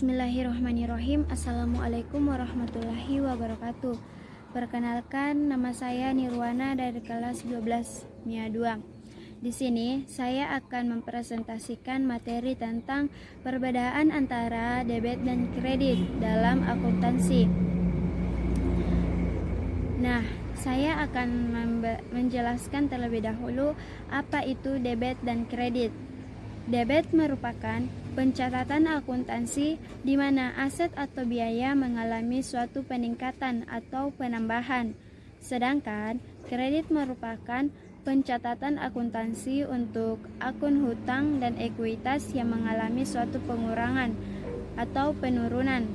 Bismillahirrahmanirrahim. Assalamualaikum warahmatullahi wabarakatuh. Perkenalkan, nama saya Nirwana dari kelas 12 MIA 2. Di sini saya akan mempresentasikan materi tentang perbedaan antara debit dan kredit dalam akuntansi. Nah, saya akan menjelaskan terlebih dahulu apa itu debit dan kredit. Debit merupakan pencatatan akuntansi di mana aset atau biaya mengalami suatu peningkatan atau penambahan. Sedangkan kredit merupakan pencatatan akuntansi untuk akun hutang dan ekuitas yang mengalami suatu pengurangan atau penurunan.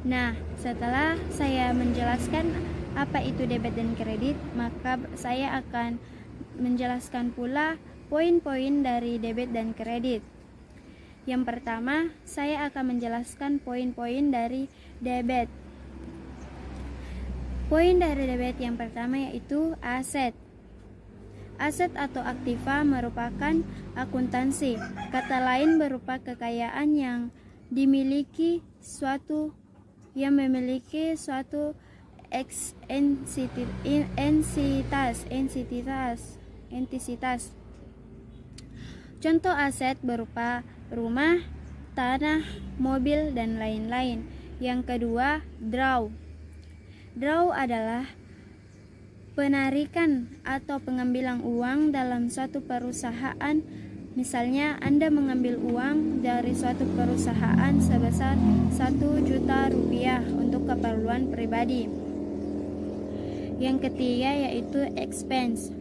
Nah, setelah saya menjelaskan apa itu debit dan kredit, maka saya akan menjelaskan pula poin-poin dari debit dan kredit. Yang pertama, saya akan menjelaskan poin-poin dari debit. Poin dari debit yang pertama yaitu aset. Aset atau aktiva merupakan akuntansi. Kata lain berupa kekayaan yang dimiliki suatu entitas. Contoh aset berupa rumah, tanah, mobil, dan lain-lain. Yang kedua, draw. Draw adalah penarikan atau pengambilan uang dalam suatu perusahaan. Misalnya, Anda mengambil uang dari suatu perusahaan sebesar 1 juta rupiah untuk keperluan pribadi. Yang ketiga yaitu expense.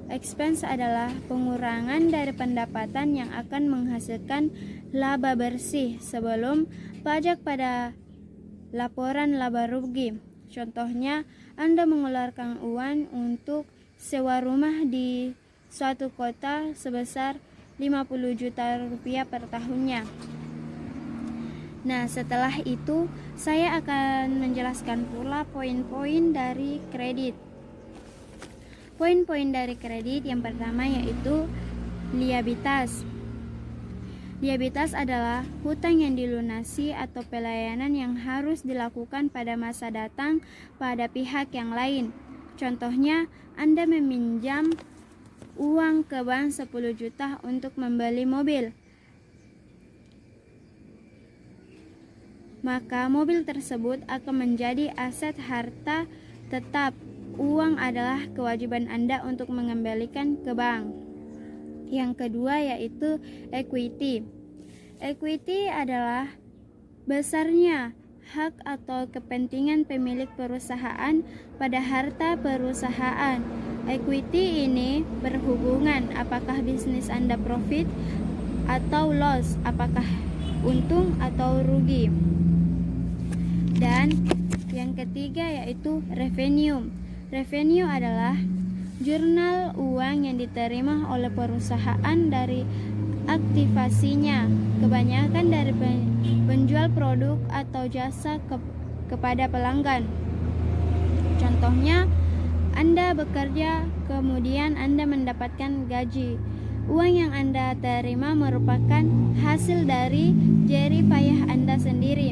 Expense adalah pengurangan dari pendapatan yang akan menghasilkan laba bersih sebelum pajak pada laporan laba rugi. Contohnya, Anda mengeluarkan uang untuk sewa rumah di suatu kota sebesar 50 juta rupiah per tahunnya. Nah, setelah itu saya akan menjelaskan pula poin-poin dari kredit. Poin-poin dari kredit yang pertama yaitu liabilitas. Liabilitas adalah hutang yang dilunasi atau pelayanan yang harus dilakukan pada masa datang pada pihak yang lain. Contohnya, Anda meminjam uang ke bank 10 juta untuk membeli mobil. Maka mobil tersebut akan menjadi aset harta tetap. Uang adalah kewajiban Anda untuk mengembalikan ke bank. Yang kedua yaitu equity. Equity adalah besarnya hak atau kepentingan pemilik perusahaan pada harta perusahaan. Equity ini berhubungan apakah bisnis Anda profit atau loss, apakah untung atau rugi. Dan yang ketiga yaitu revenue. Revenue adalah jurnal uang yang diterima oleh perusahaan dari aktivasinya, kebanyakan dari penjual produk atau jasa kepada pelanggan. Contohnya, Anda bekerja, kemudian Anda mendapatkan gaji. Uang yang Anda terima merupakan hasil dari jerih payah Anda sendiri.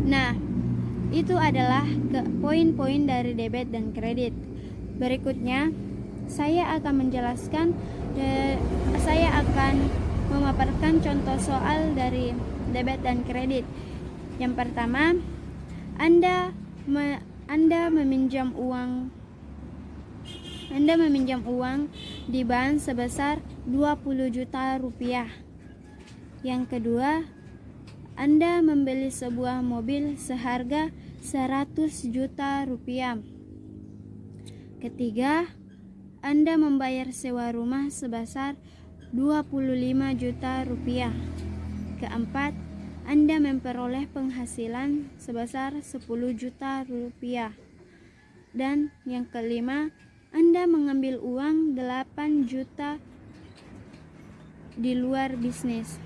Nah, itu adalah poin-poin dari debit dan kredit. Berikutnya, saya akan memaparkan contoh soal dari debit dan kredit. Yang pertama, Anda meminjam uang di bank sebesar 20 juta rupiah. Yang kedua, Anda membeli sebuah mobil seharga 100 juta rupiah. Ketiga, Anda membayar sewa rumah sebesar 25 juta rupiah. Keempat, Anda memperoleh penghasilan sebesar 10 juta rupiah. Dan yang kelima, Anda mengambil uang 8 juta di luar bisnis.